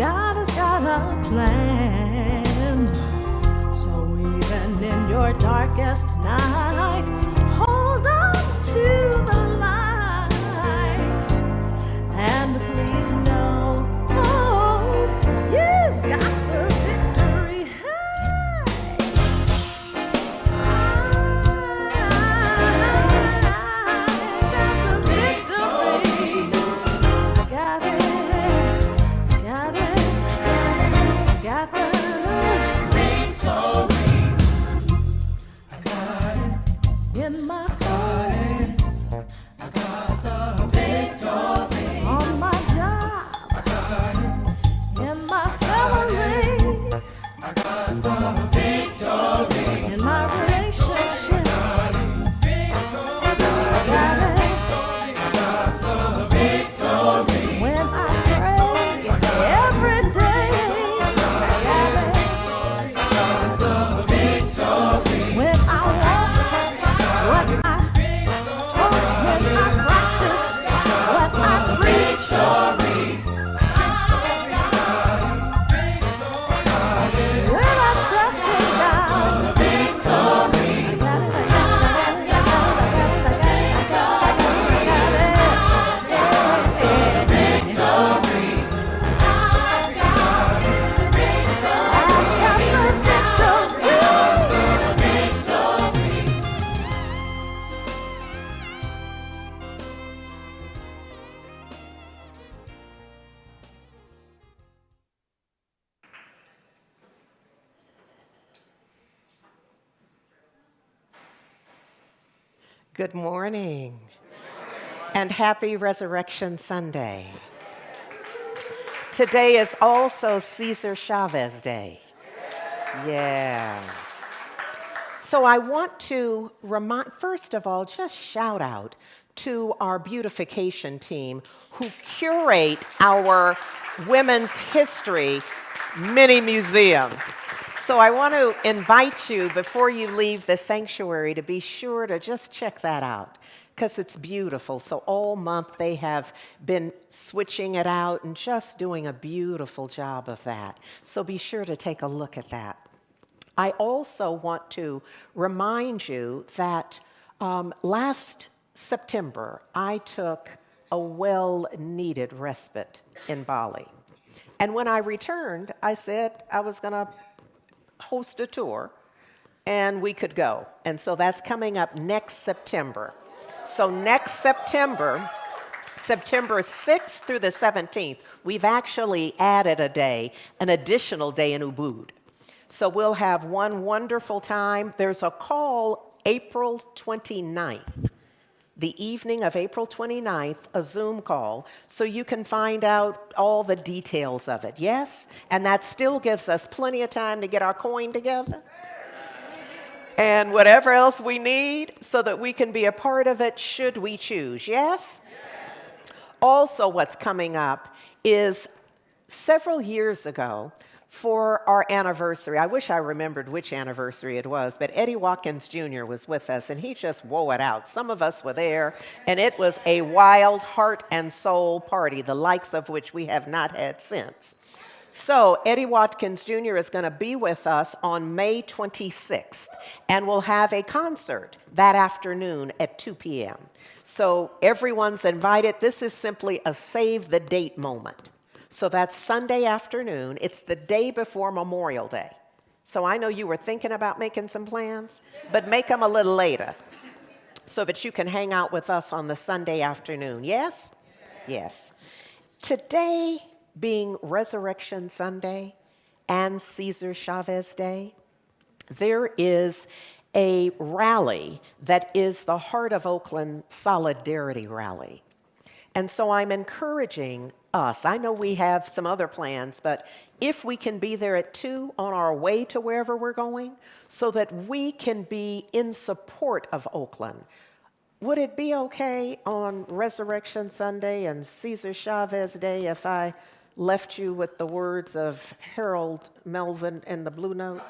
God has got a plan. So even in your darkest night, hold on to the light. And please know, oh, you got the victory. I got the victory. I got it. I got it. I got the in my heart, I got the victory. On my job, I got it. In my family, I got the victory. In my relationship, I got it. I got the victory. When I pray every day, I got the victory. When I walk what I talk, when I practice, what I preach. When I trust in God, I got it, I got it, I got it, I got it, I got it, I got it, I got it. Good morning, and happy Resurrection Sunday. Today is also Cesar Chavez Day. Yeah. So I want to first of all, just shout out to our beautification team who curate our women's history mini museum. So I want to invite you, before you leave the sanctuary, to be sure to just check that out, because it's beautiful. So all month they have been switching it out and just doing a beautiful job of that. So be sure to take a look at that. I also want to remind you that last September, I took a well-needed respite in Bali. And when I returned, I said I was going to host a tour, and we could go. And so that's coming up next September. So next September, September 6th through the 17th, we've actually added a day, an additional day in Ubud. So we'll have one wonderful time. There's a call April 29th. The evening of April 29th, a Zoom call, so you can find out all the details of it, yes? And that still gives us plenty of time to get our coin together and whatever else we need so that we can be a part of it should we choose, yes? Also, what's coming up is several years ago, for our anniversary, I wish I remembered which anniversary it was, but Eddie Watkins Jr. was with us, and he just wore it out. Some of us were there, and it was a wild heart and soul party, the likes of which we have not had since. So Eddie Watkins Jr. is going to be with us on May 26th, and we'll have a concert that afternoon at 2 p.m. So everyone's invited. This is simply a save the date moment. So that's Sunday afternoon. It's the day before Memorial Day. So I know you were thinking about making some plans, but make them a little later so that you can hang out with us on the Sunday afternoon. Yes? Yes. Today being Resurrection Sunday and Cesar Chavez Day, there is a rally that is the Heart of Oakland Solidarity Rally. And so I'm encouraging us. I know we have some other plans, but if we can be there at 2 on our way to wherever we're going, so that we can be in support of Oakland. Would it be okay on Resurrection Sunday and Cesar Chavez Day if I left you with the words of Harold Melvin and the Blue Notes?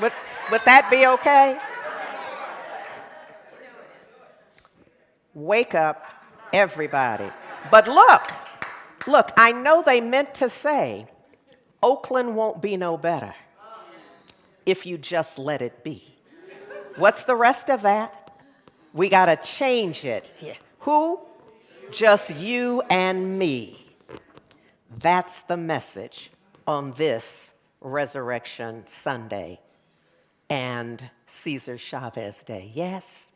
Would that be okay? Wake up, everybody. But look, Look, I know they meant to say, Oakland won't be no better if you just let it be. What's the rest of that? We got to change it. Who? Just you and me. That's the message on this Resurrection Sunday and Cesar Chavez Day. Yes?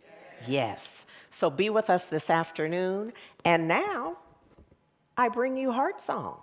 Yes. So be with us this afternoon. And now, I bring you Heart Song.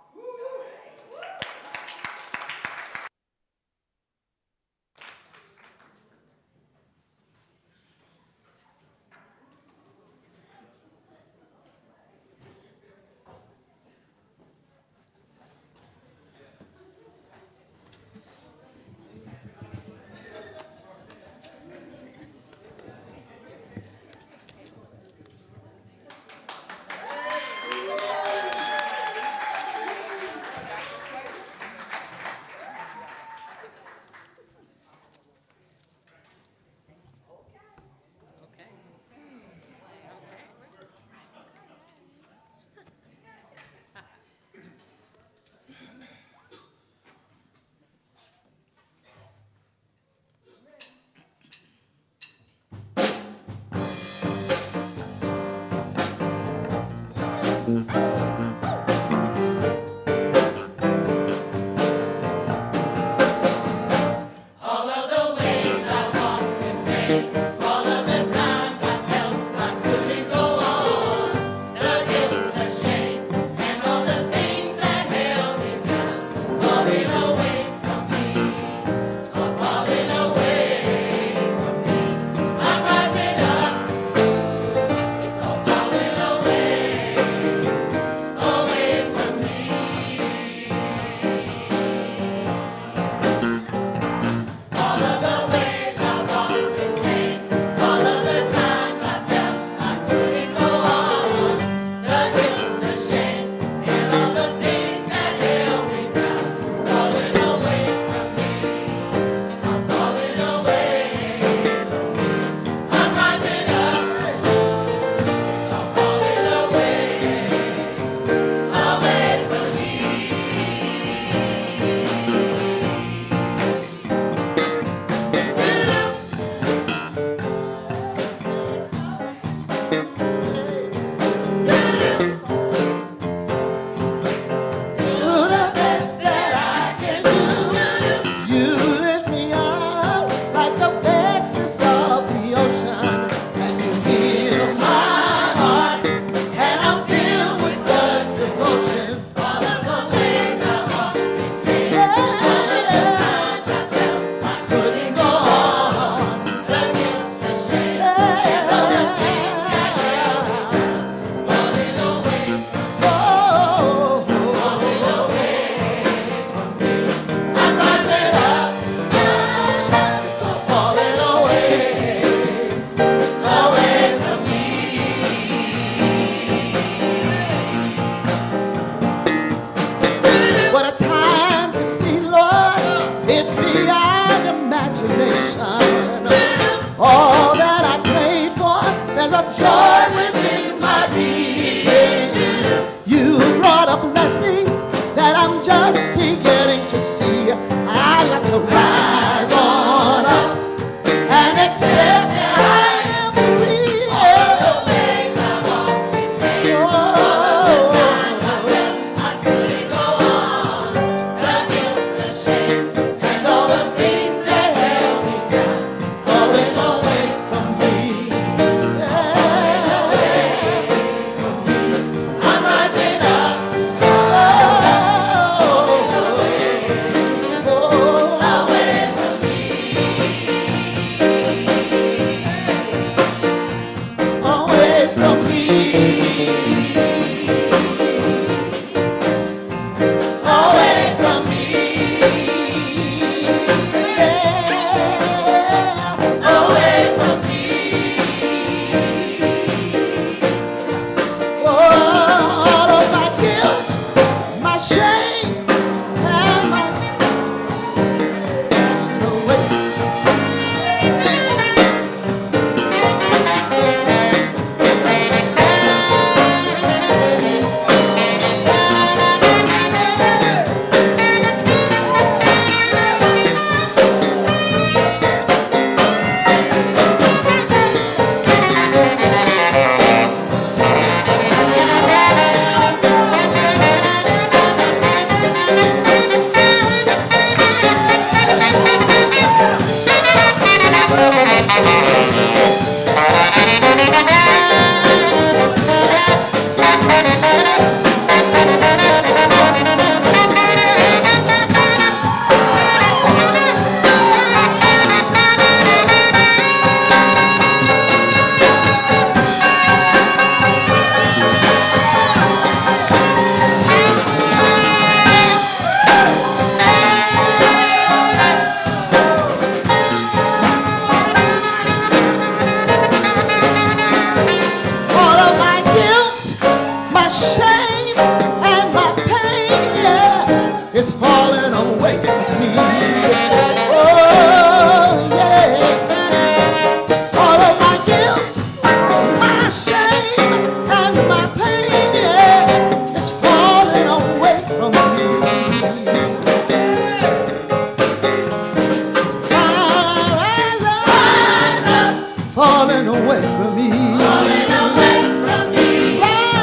falling away from me. Falling away from me. Rise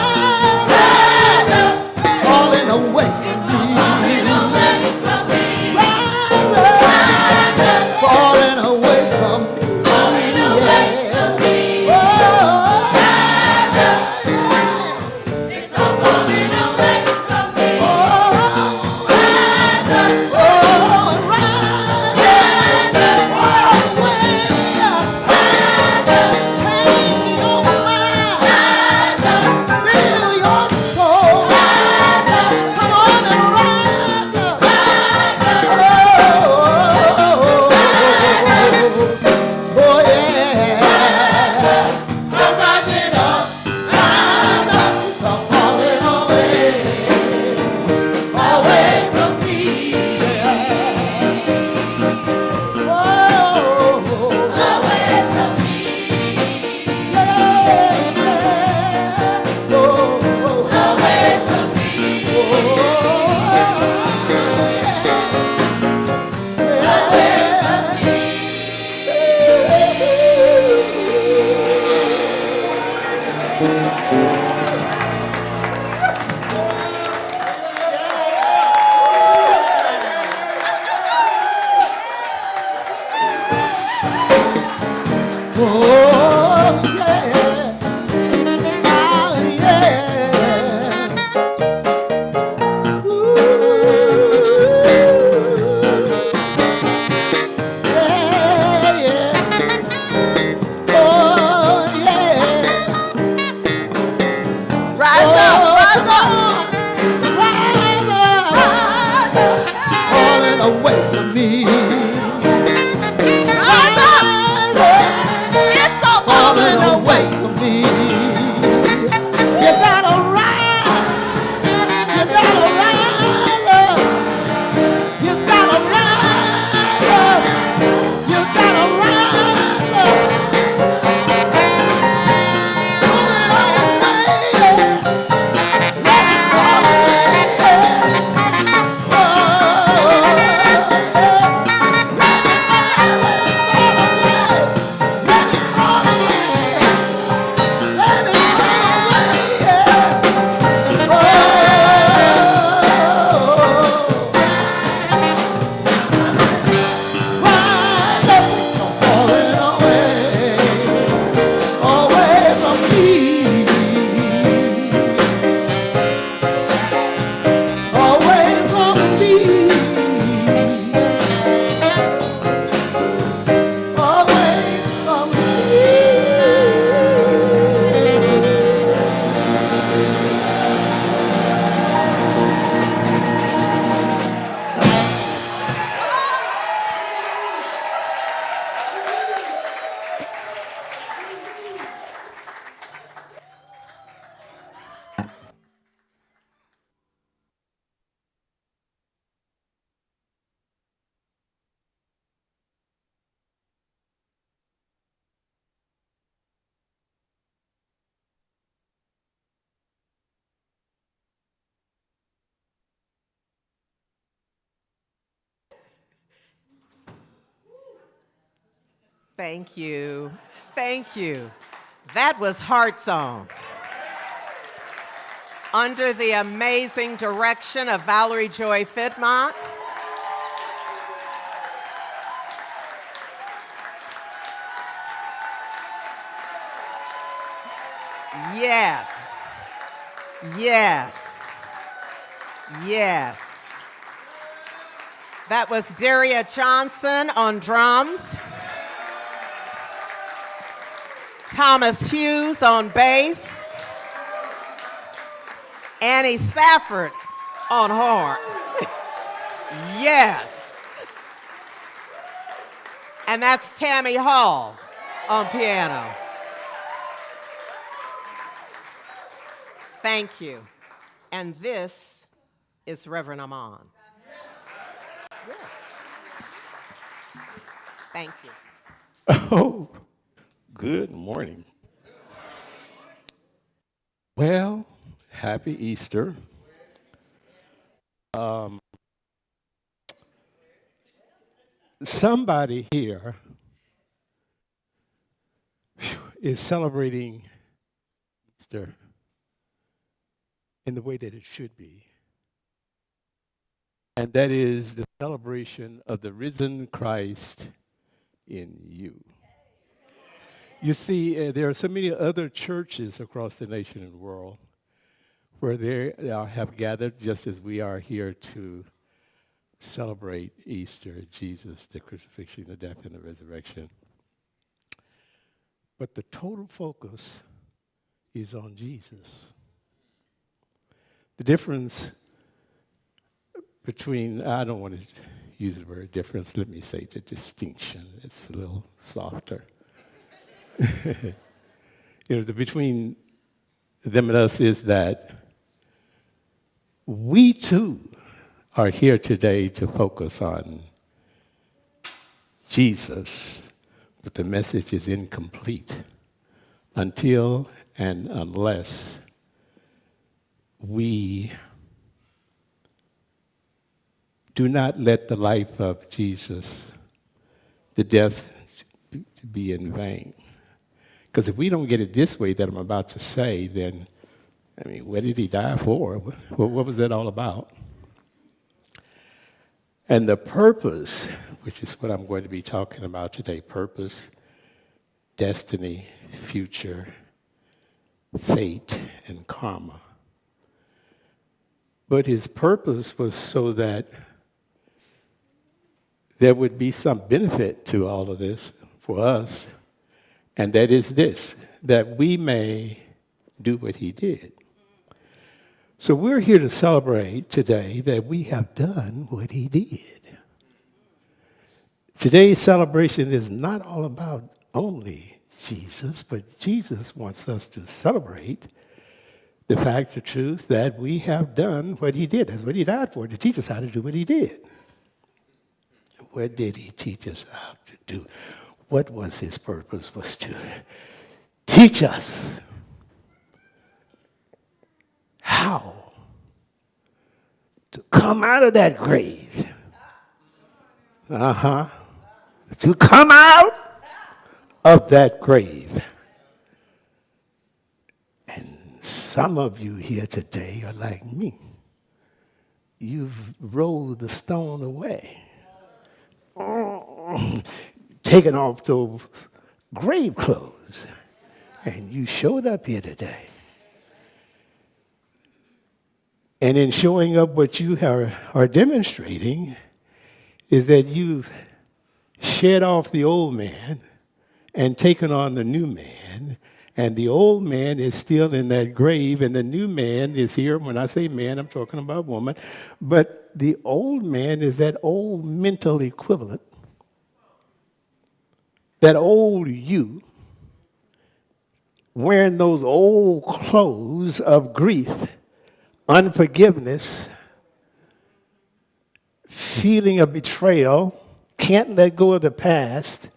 up. Falling away from me. Falling away from me. Rise up. Falling away from me. Falling away from me. Oh, rise up. It's all falling away from me. Oh, rise up. Oh, rise up. All the way up. Rise up. Change your mind. Rise up. Fill your soul. Rise up. Come on and rise up. Rise up. Oh, yeah. I'm rising up. Rise up. It's all falling away from me. Oh, away from me. Yeah. Oh, away from me. Oh, rise up, rise up, rise up, falling away from me. Rise up, it's all falling away from me. You gotta rise, you gotta rise up, you gotta rise up, you gotta rise up. Moving Thank you. Thank you. That was Heart Song. Under the amazing direction of Valerie Joy Fitmont. Yes. Yes. Yes. That was Daria Johnson on drums. Thomas Hughes on bass. Annie Safford on horn. Yes. And that's Tammy Hall on piano. Thank you. And this is Reverend Ahman. Yes. Thank you. Oh, good morning. Well, happy Easter. Somebody here is celebrating Easter in the way that it should be. And that is the celebration of the risen Christ in you. You see, there are so many other churches across the nation and world where they have gathered just as we are here to celebrate Easter, Jesus, the crucifixion, the death, and the resurrection. But the total focus is on Jesus. The difference between, I don't want to use the word difference, let me say the distinction. It's a little softer. Between them and us is that we too are here today to focus on Jesus, but the message is incomplete until and unless we do not let the life of Jesus, the death, to be in vain. Because if we don't get it this way that I'm about to say, then, what did he die for? What was that all about? And the purpose, which is what I'm going to be talking about today, purpose, destiny, future, fate, and karma. But his purpose was so that there would be some benefit to all of this for us, and that is this, that we may do what he did. So we're here to celebrate today that we have done what he did. Today's celebration is not all about only Jesus, but Jesus wants us to celebrate the fact, the truth, that we have done what he did. That's what he died for, to teach us how to do what he did. What did he teach us how to do? What was his purpose? Was to teach us how to come out of that grave. To come out of that grave. And some of you here today are like me. You've rolled the stone away. Taken off those grave clothes, and you showed up here today. And in showing up, what you are demonstrating is that you've shed off the old man and taken on the new man, and the old man is still in that grave, and the new man is here. When I say man, I'm talking about woman, but the old man is that old mental equivalent, that old you, wearing those old clothes of grief, unforgiveness, feeling of betrayal, can't let go of the past,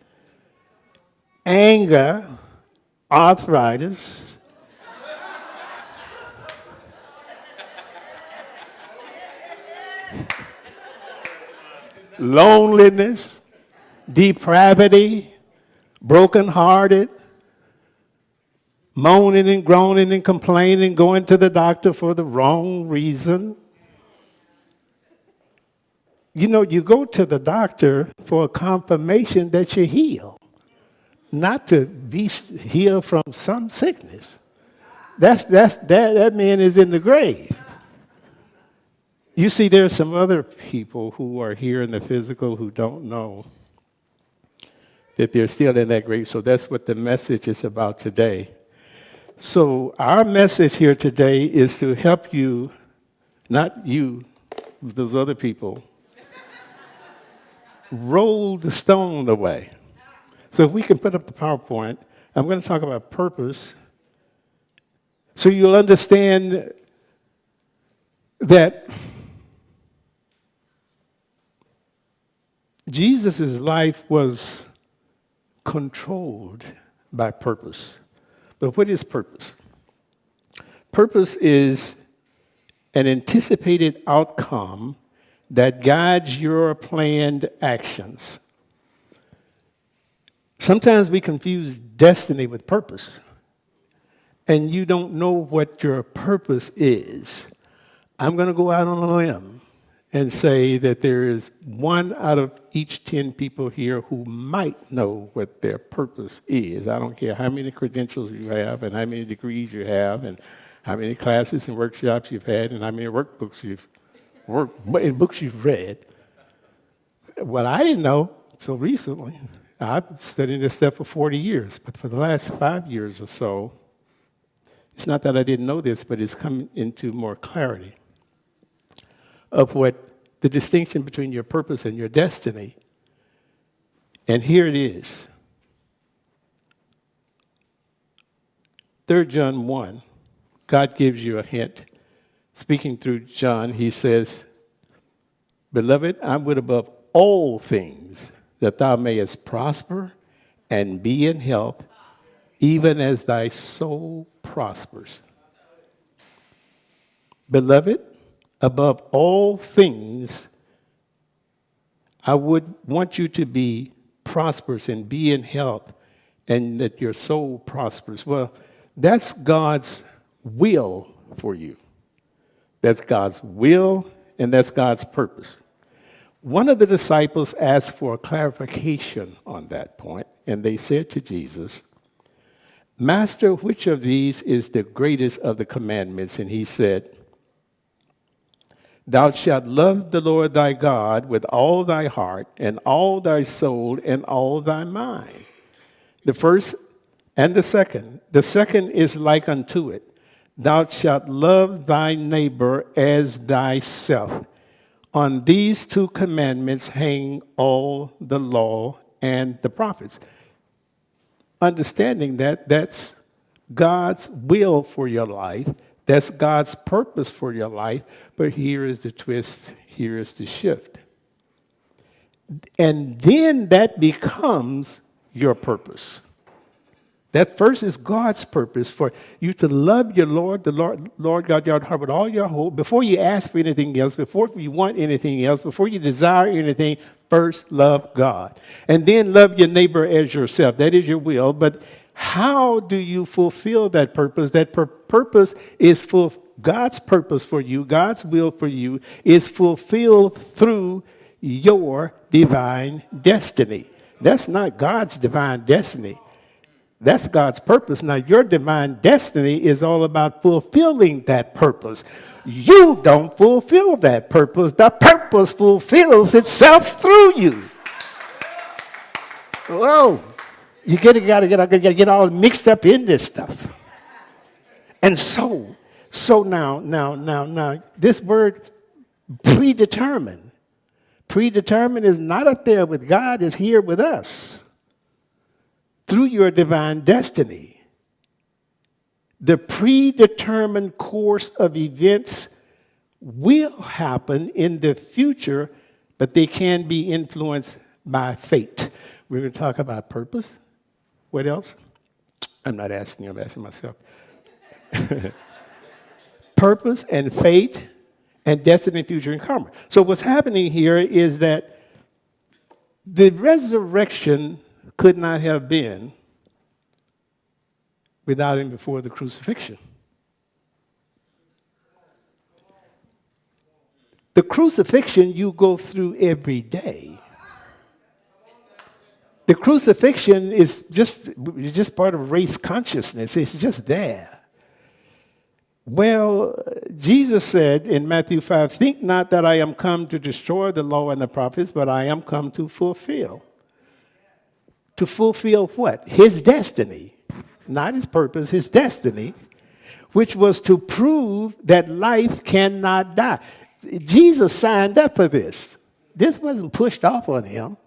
anger, arthritis, loneliness, depravity, brokenhearted, moaning and groaning and complaining, going to the doctor for the wrong reason. You go to the doctor for a confirmation that you're healed, not to be healed from some sickness. That man is in the grave. You see, there are some other people who are here in the physical who don't know that they're still in that grave. So that's what the message is about today. So our message here today is to help you, not you, those other people, roll the stone away. So if we can put up the PowerPoint, I'm going to talk about purpose so you'll understand that Jesus' life was controlled by purpose. But what is purpose? Purpose is an anticipated outcome that guides your planned actions. Sometimes we confuse destiny with purpose, and you don't know what your purpose is. I'm going to go out on a limb and say that there is 1 out of each 10 people here who might know what their purpose is. I don't care how many credentials you have and how many degrees you have and how many classes and workshops you've had and how many books you've read. What I didn't know until recently, I've been studying this stuff for 40 years, but for the last 5 years or so, it's not that I didn't know this, but it's come into more clarity of what the distinction between your purpose and your destiny. And here it is. 3 John 1, God gives you a hint. Speaking through John, he says, "Beloved, I would above all things that thou mayest prosper and be in health, even as thy soul prospers." Beloved, above all things, I would want you to be prosperous and be in health and that your soul prospers. Well, that's God's will for you. That's God's will and that's God's purpose. One of the disciples asked for a clarification on that point, and they said to Jesus, "Master, which of these is the greatest of the commandments?" And he said, "Thou shalt love the Lord thy God with all thy heart and all thy soul and all thy mind." The first and the second. The second is like unto it. Thou shalt love thy neighbor as thyself. On these 2 commandments hang all the law and the prophets. Understanding that that's God's will for your life, that's God's purpose for your life, but here is the twist, here is the shift. And then that becomes your purpose. That first is God's purpose for you to love your Lord, the Lord God, your heart with all your hope. Before you ask for anything else, before you want anything else, before you desire anything, first love God. And then love your neighbor as yourself. That is your will. But how do you fulfill that purpose? That purpose is God's purpose for you, God's will for you is fulfilled through your divine destiny. That's not God's divine destiny. That's God's purpose. Now, your divine destiny is all about fulfilling that purpose. You don't fulfill that purpose. The purpose fulfills itself through you. Whoa. You gotta get all mixed up in this stuff. And so now, this word predetermined. Predetermined is not up there with God, it's here with us. Through your divine destiny. The predetermined course of events will happen in the future, but they can be influenced by fate. We're going to talk about purpose. What else? I'm not asking you, I'm asking myself. Purpose and fate and destiny, future, and karma. So what's happening here is that the resurrection could not have been without him before the crucifixion. The crucifixion you go through every day. The crucifixion is just part of race consciousness. It's just there. Well, Jesus said in Matthew 5, "Think not that I am come to destroy the law and the prophets, but I am come to fulfill." To fulfill what? His destiny. Not his purpose, his destiny, which was to prove that life cannot die. Jesus signed up for this. This wasn't pushed off on him.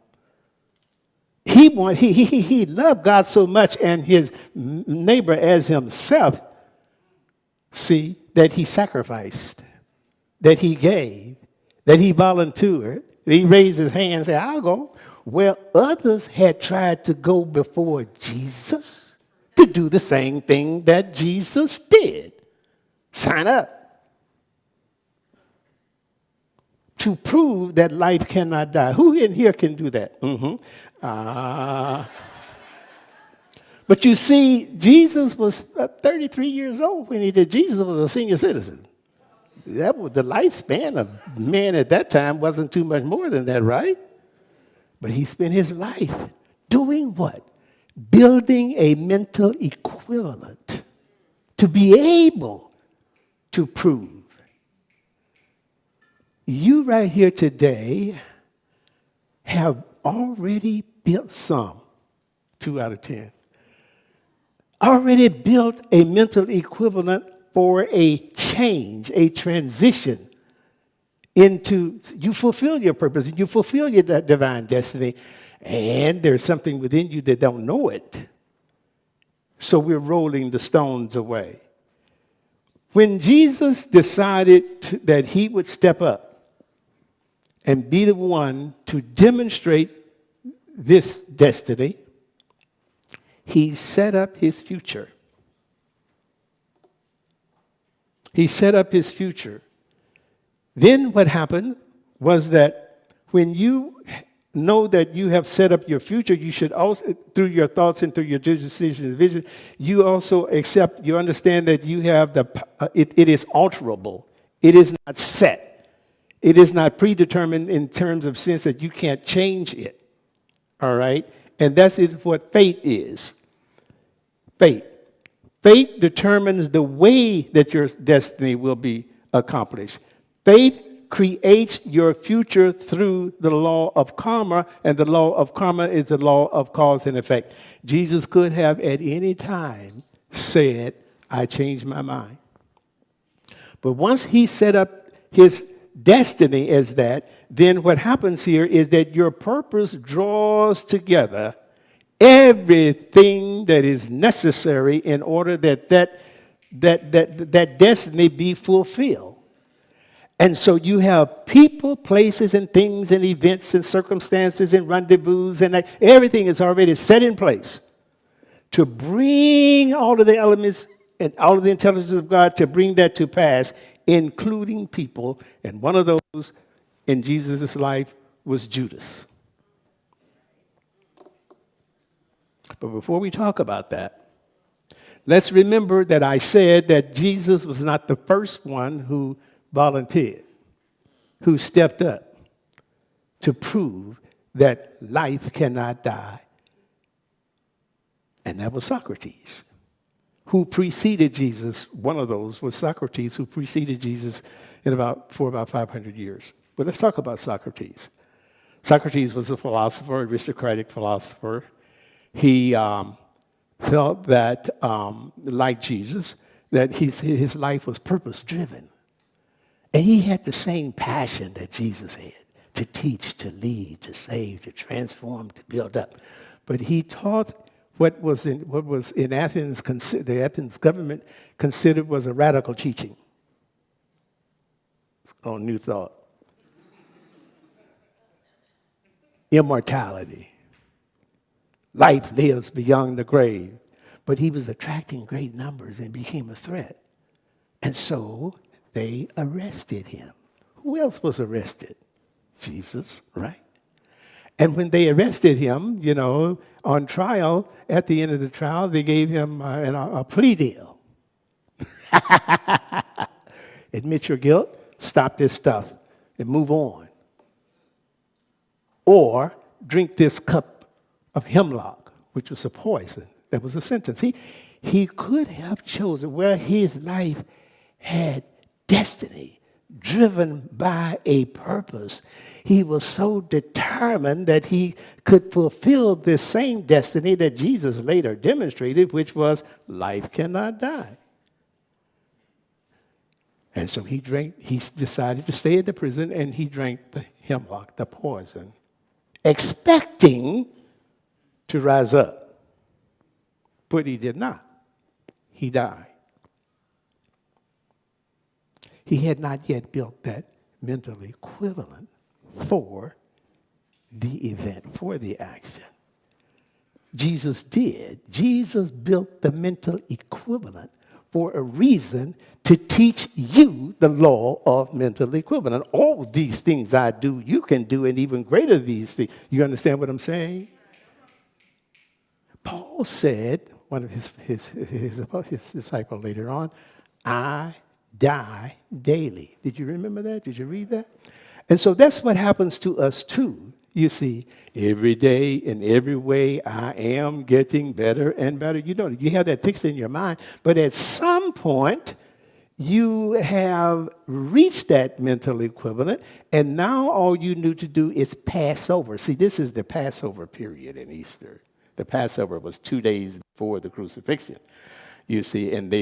He loved God so much and his neighbor as himself, see, that he sacrificed, that he gave, that he volunteered. He raised his hand and said, "I'll go." Well, others had tried to go before Jesus to do the same thing that Jesus did. Sign up. To prove that life cannot die. Who in here can do that? But you see, Jesus was 33 years old when he did. Jesus was a senior citizen. That was the lifespan of man at that time wasn't too much more than that, right? But he spent his life doing what? Building a mental equivalent to be able to prove. You right here today have already built some, 2 out of 10. Already built a mental equivalent for a change, a transition into, you fulfill your purpose, and you fulfill your divine destiny, and there's something within you that don't know it. So we're rolling the stones away. When Jesus decided that he would step up and be the one to demonstrate this destiny, he set up his future. He set up his future. Then what happened was that when you know that you have set up your future, you should also, through your thoughts and through your decisions and vision, you also accept, you understand that you have it is alterable. It is not set. It is not predetermined in terms of sense that you can't change it. All right? And that's what fate is. Fate. Fate determines the way that your destiny will be accomplished. Fate creates your future through the law of karma, and the law of karma is the law of cause and effect. Jesus could have at any time said, I changed my mind. But once he set up his destiny as that, then what happens here is that your purpose draws together everything that is necessary in order that destiny be fulfilled. And so you have people, places, and things, and events, and circumstances, and rendezvous, and everything is already set in place to bring all of the elements and all of the intelligence of God to bring that to pass, including people. And one of those in Jesus' life was Judas. But before we talk about that, let's remember that I said that Jesus was not the first one who volunteered, who stepped up to prove that life cannot die. And that was Socrates, who preceded Jesus. One of those was Socrates, who preceded Jesus for about 500 years. But let's talk about Socrates. Socrates was a philosopher, aristocratic philosopher. He felt that, like Jesus, that his life was purpose-driven. And he had the same passion that Jesus had, to teach, to lead, to save, to transform, to build up. But he taught what was in Athens, the Athens government considered was a radical teaching. It's called New Thought. Immortality. Life lives beyond the grave. But he was attracting great numbers and became a threat. And so they arrested him. Who else was arrested? Jesus, right? And when they arrested him, on trial, at the end of the trial, they gave him a plea deal. Admit your guilt, stop this stuff, and move on. Or drink this cup of hemlock, which was a poison. That was a sentence. He could have chosen where his life had destiny, driven by a purpose. He was so determined that he could fulfill this same destiny that Jesus later demonstrated, which was life cannot die. And so he decided to stay in the prison, and he drank the hemlock, the poison, expecting to rise up. But he did not. He died. He had not yet built that mental equivalent for the event, for the action. Jesus did. Jesus built the mental equivalent for a reason, to teach you the law of mental equivalent. All these things I do, you can do, and even greater these things. You understand what I'm saying? Paul said, one of his disciple later on, I die daily. Did you remember that? Did you read that? And so that's what happens to us too. You see, every day in every way, I am getting better and better. You know, you have that fixed in your mind. But at some point, you have reached that mental equivalent, and now all you need to do is pass over. See, this is the Passover period in Easter. The Passover was 2 days before the crucifixion. You see, and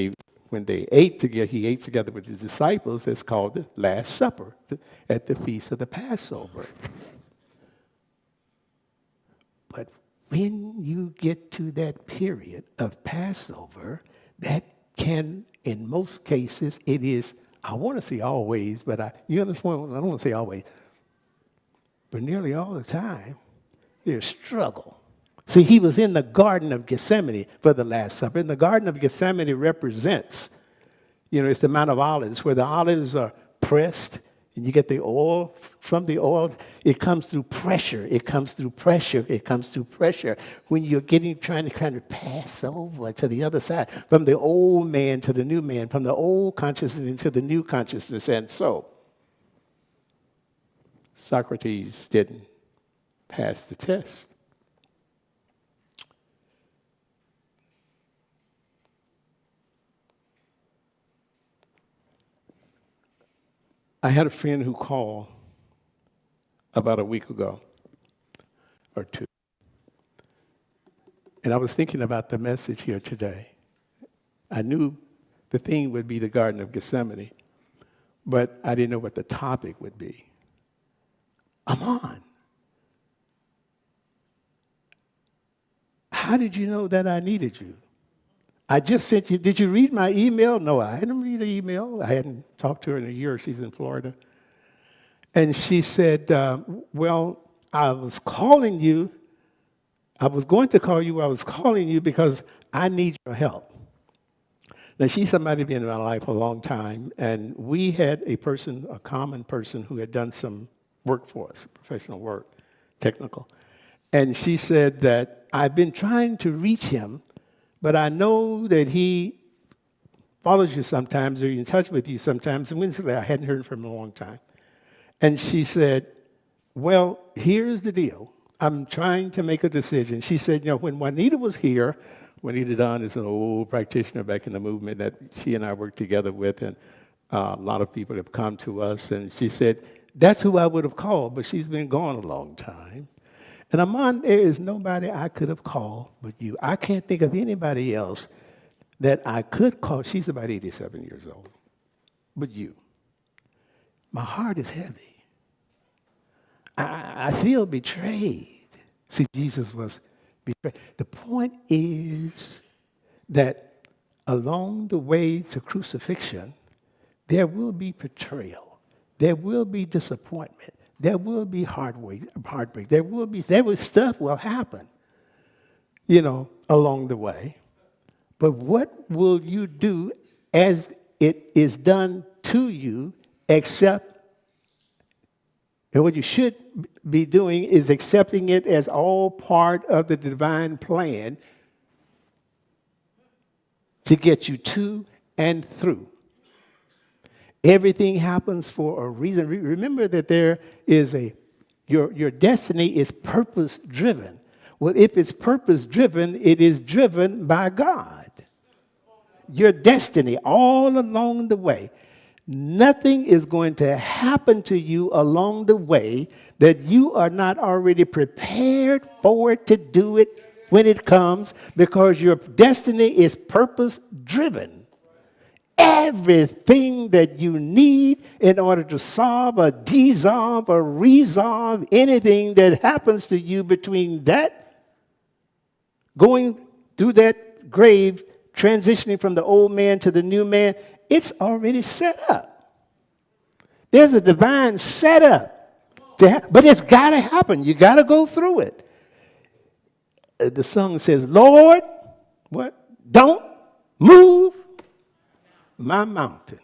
when they ate together, he ate together with his disciples. It's called the Last Supper at the Feast of the Passover. But when you get to that period of Passover, that can, in most cases, it is, I want to say always, but you understand, I don't want to say always, but nearly all the time, there's struggle. See, he was in the Garden of Gethsemane for the Last Supper. And the Garden of Gethsemane represents, it's the Mount of Olives, where the olives are pressed, and you get the oil. From the oil, it comes through pressure. It comes through pressure. It comes through pressure. When you're trying to pass over to the other side, from the old man to the new man, from the old consciousness into the new consciousness. And so, Socrates didn't pass the test. I had a friend who called about a week ago or two. And I was thinking about the message here today. I knew the theme would be the Garden of Gethsemane, but I didn't know what the topic would be. Ahman, how did you know that I needed you? I just sent you, did you read my email? No, I hadn't read the email. I hadn't talked to her in a year. She's in Florida. And she said, well, I was calling you. I was going to call you. I was calling you because I need your help. Now, she's somebody been in my life a long time, and we had a common person who had done some work for us, professional work, technical. And she said that I've been trying to reach him, but I know that he follows you sometimes or he's in touch with you sometimes. And I hadn't heard from him in a long time. And she said, well, here's the deal. I'm trying to make a decision. She said, when Juanita was here, Juanita Dunn is an old practitioner back in the movement that she and I worked together with, and a lot of people have come to us. And she said, that's who I would have called, but she's been gone a long time. And Ahman, there is nobody I could have called but you. I can't think of anybody else that I could call. She's about 87 years old. But you. My heart is heavy. I feel betrayed. See, Jesus was betrayed. The point is that along the way to crucifixion, there will be betrayal. There will be disappointment. There will be heartbreak. Stuff will happen, along the way. But what will you do as it is done to you, except, and what you should be doing is accepting it as all part of the divine plan to get you to and through. Everything happens for a reason. Remember that there is your destiny is purpose-driven. Well, if it's purpose-driven, it is driven by God. Your destiny all along the way. Nothing is going to happen to you along the way that you are not already prepared for it to do it when it comes, because your destiny is purpose-driven. Everything that you need in order to solve or dissolve or resolve anything that happens to you between that, going through that grave, transitioning from the old man to the new man, it's already set up. There's a divine setup, but it's got to happen. You got to go through it. The song says, Lord, what? Don't move my mountain,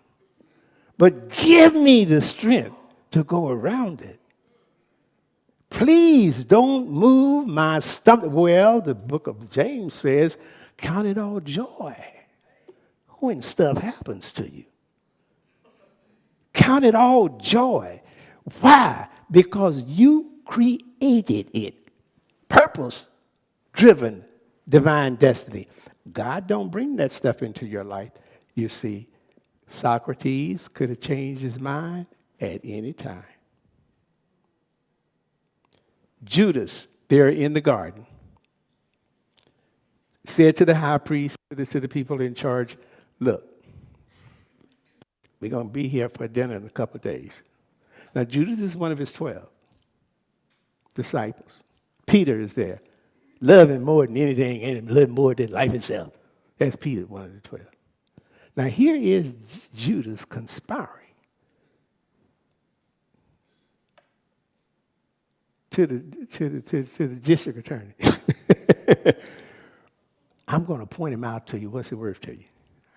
but give me the strength to go around it. Please don't move my stomach. Well, the book of James says, Count it all joy when stuff happens to you. Count it all joy. Why? Because you created it. Purpose-driven divine destiny. God don't bring that stuff into your life. You see, Socrates could have changed his mind at any time. Judas, there in the garden, said to the high priest, to the people in charge, look, we're going to be here for dinner in a couple of days. Now, Judas is one of his 12 disciples. Peter is there. Love him more than anything, and love him more than life itself. That's Peter, one of the 12. Now, here is Judas conspiring to the district attorney. I'm going to point him out to you. What's it worth to you?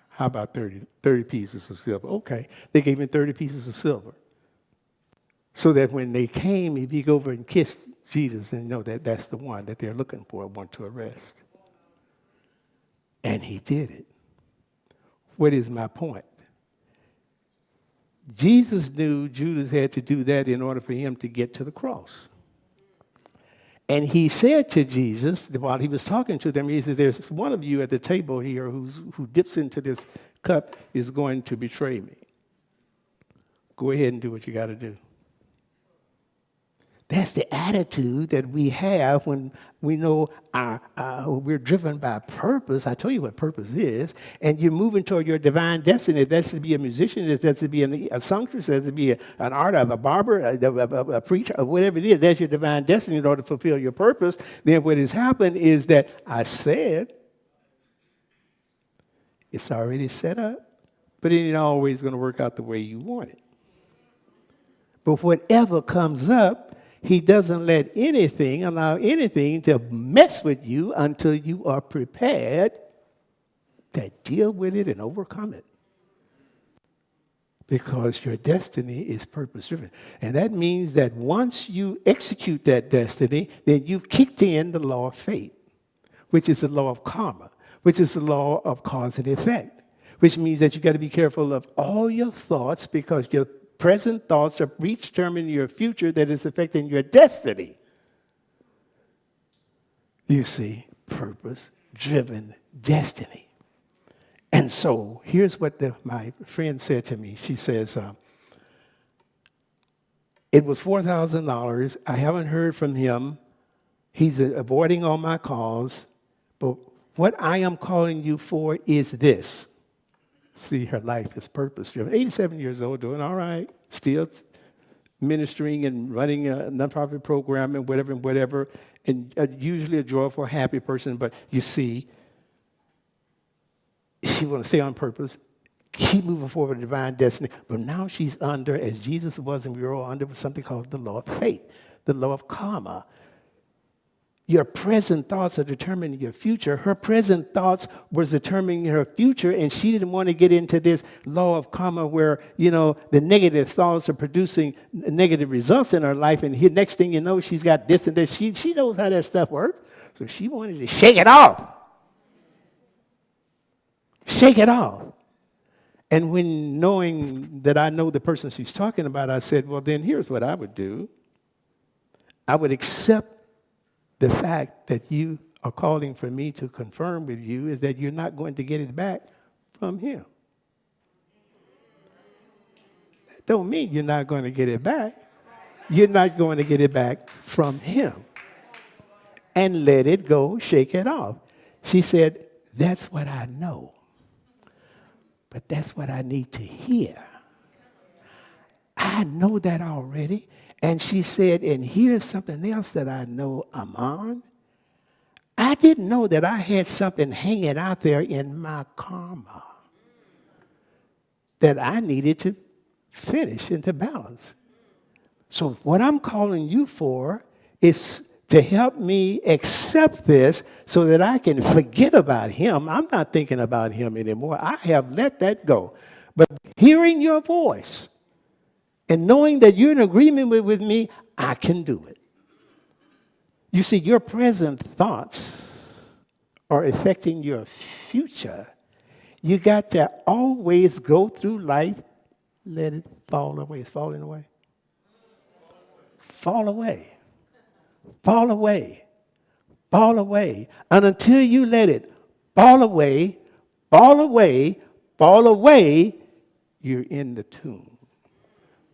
How about 30 pieces of silver? Okay. They gave him 30 pieces of silver. So that when they came, if you go over and kiss Jesus, then know that that's the one that they're looking for, want to arrest. And he did it. What is my point? Jesus knew Judas had to do that in order for him to get to the cross. And he said to Jesus, while he was talking to them, he says, there's one of you at the table here who dips into this cup is going to betray me. Go ahead and do what you got to do. That's the attitude that we have when we know we're driven by purpose. I tell you what purpose is. And you're moving toward your divine destiny. If that's to be a musician, if that's to be a songstress, if that's to be an artist, a barber, a preacher, or whatever it is, that's your divine destiny in order to fulfill your purpose. Then what has happened is that I said, it's already set up, but it ain't always going to work out the way you want it. But whatever comes up, he doesn't allow anything to mess with you until you are prepared to deal with it and overcome it. Because your destiny is purpose-driven. And that means that once you execute that destiny, then you've kicked in the law of fate, which is the law of karma, which is the law of cause and effect, which means that you got to be careful of all your thoughts because your present thoughts are predetermining your future that is affecting your destiny. You see, purpose-driven destiny. And so here's what my friend said to me. She says, it was $4,000. I haven't heard from him. He's avoiding all my calls. But what I am calling you for is this. See, her life is purpose-driven. 87 years old, doing all right, still ministering and running a nonprofit program and whatever, and usually a joyful, happy person. But you see, she wants to stay on purpose, keep moving forward with divine destiny. But now she's under, as Jesus was and we were all under, something called the law of fate, the law of karma. Your present thoughts are determining your future. Her present thoughts was determining her future, and she didn't want to get into this law of karma where, the negative thoughts are producing negative results in her life, and here, next thing you know, she's got this and this. She knows how that stuff works, so she wanted to shake it off. Shake it off. And when knowing that I know the person she's talking about, I said, well, then here's what I would do. I would accept the fact that you are calling for me to confirm with you is that you're not going to get it back from him. That don't mean you're not going to get it back. You're not going to get it back from him. And let it go, shake it off. She said, that's what I know. But that's what I need to hear. I know that already. And she said, and here's something else that I know, Ahman. I didn't know that I had something hanging out there in my karma that I needed to finish and to balance. So what I'm calling you for is to help me accept this so that I can forget about him. I'm not thinking about him anymore. I have let that go. But hearing your voice, and knowing that you're in agreement with me, I can do it. You see, your present thoughts or affecting your future, you got to always go through life, let it fall away. It's falling away. Fall away. Fall away. Fall away. And until you let it fall away, fall away, fall away, you're in the tomb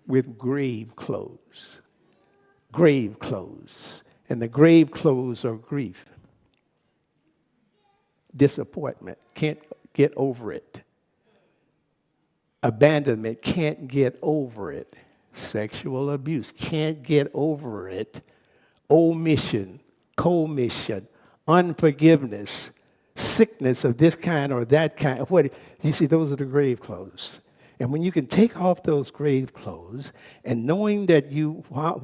with grave clothes. Grave clothes. And the grave clothes are grief. Disappointment. Can't get over it. Abandonment. Can't get over it. Sexual abuse. Can't get over it. Omission. Commission. Unforgiveness. Sickness of this kind or that kind. What you see, those are the grave clothes. And when you can take off those grave clothes and knowing that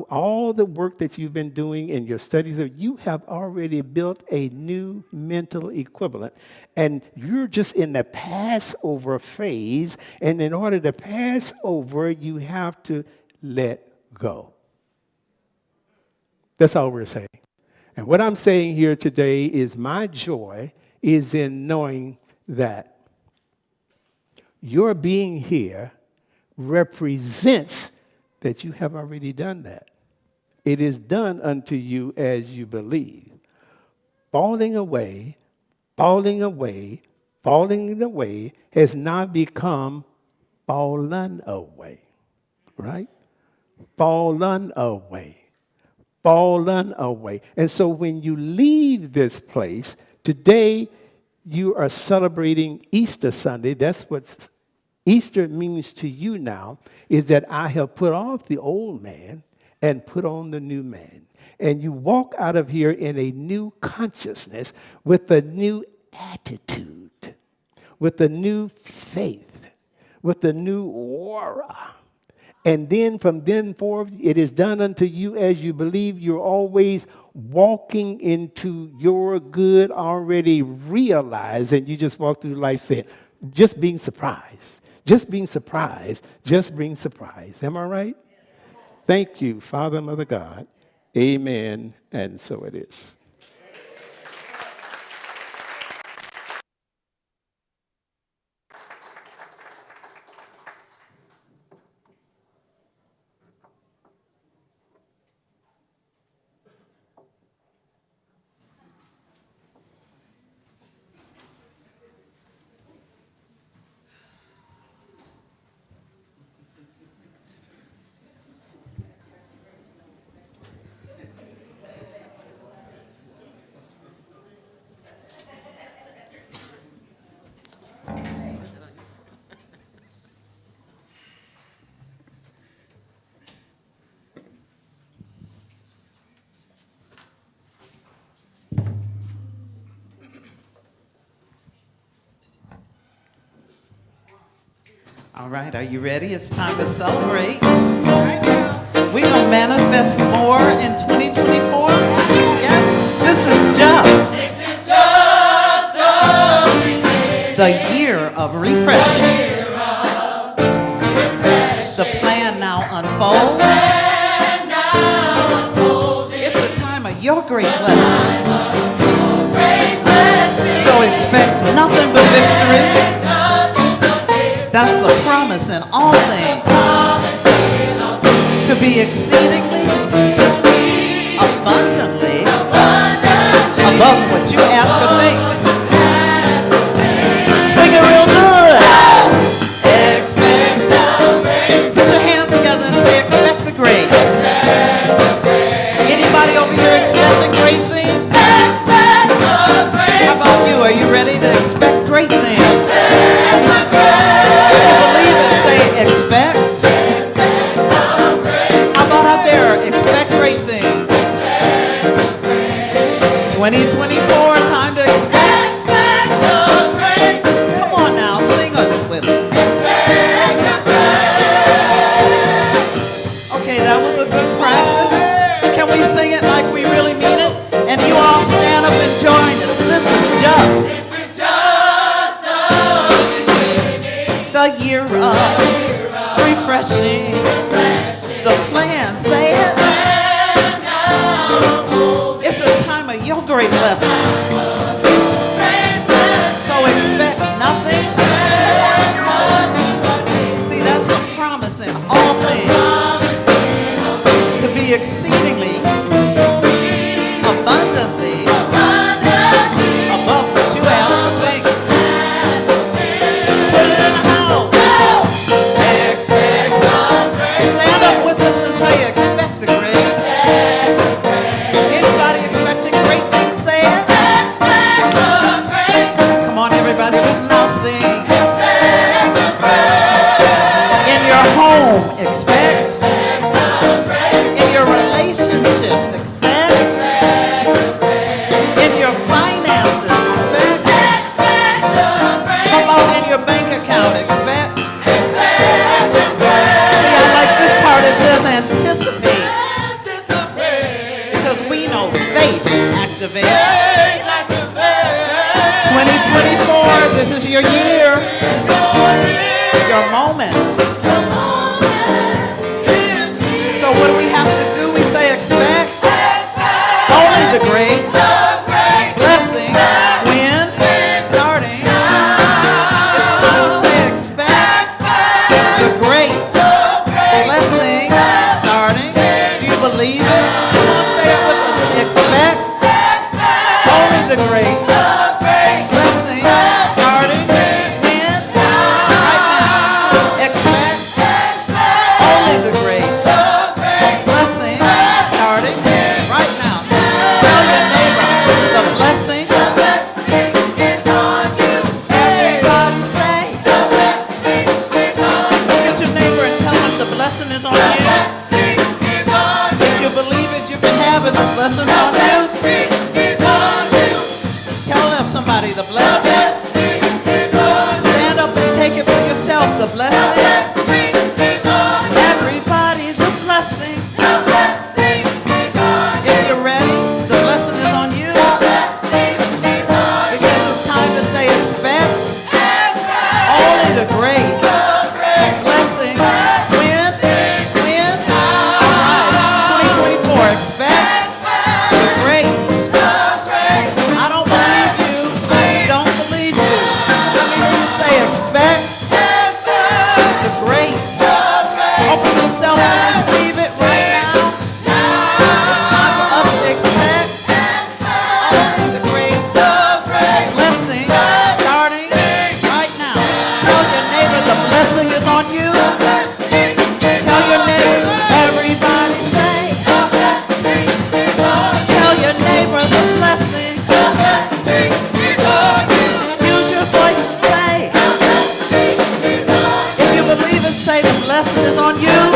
all the work that you've been doing in your studies, you have already built a new mental equivalent. And you're just in the Passover phase. And in order to pass over, you have to let go. That's all we're saying. And what I'm saying here today is my joy is in knowing that your being here represents that you have already done that. It is done unto you as you believe. Falling away, falling away, falling away has now become fallen away, right? Fallen away. Fallen away. And so when you leave this place, today you are celebrating Easter Sunday. That's what Easter means to you now, is that I have put off the old man and put on the new man. And you walk out of here in a new consciousness with a new attitude, with a new faith, with a new aura. And then from then forth, it is done unto you as you believe. You're always walking into your good already realized, and you just walk through life saying, just being surprised, just being surprised, just being surprised. Am I right? Thank you, Father, Mother, God. Amen, and so it is. All right, are you ready? It's time to celebrate. We're going to manifest more in 2024. Yes, this is just the year of refreshing. The plan now unfolds. It's the time of your great blessing. So expect nothing but victory. That's the promise in all things. To be exceedingly, abundantly, above what you ask or think. Sing it real good. Expect the great. Put your hands together and say, expect the great. Anybody over here expecting great things? Expect the great. How about you? Are you ready to expect great things? Expect. How about out there? Expect great things. 2024, time to expect. Come on now, sing us with us. Okay, that was a good practice. Can we sing it like we really mean it? And you all stand up and join us. This is just the year of refreshing. The plan, say it. It's a time of your great blessing. your bank account. Expect. See, I like this part. It says anticipate. Because we know faith activates. 2024, this is your year. Your moment. So what do we have to do? We say expect. Only the great blessing when starting. It's time to say expect the great blessing starting. Do you believe it? Come on, say it with us. Expect only the great blessing starting when right now. Expect only the great blessing starting right now. Tell your neighbor the blessing. Everybody say. Look at your neighbor and tell him the blessing is on you. If you believe it, you can have it. The blessing's on you. Tell them somebody the blessing. Stand up and take it for yourself. The blessing. Everybody, the blessing. If you're ready, the blessing is on you. Because it's time to say expect only the great blessing. When? All right, 2024, expect the great. I don't believe you. I don't believe you. Let me hear you say expect the great. Open yourself and receive it right now. It's time for us to expect the great blessing starting right now. Tell your neighbor the blessing is on you. Tell your neighbor, everybody say. Tell your neighbor the blessing. Use your voice and say. If you believe it, say the blessing is on you.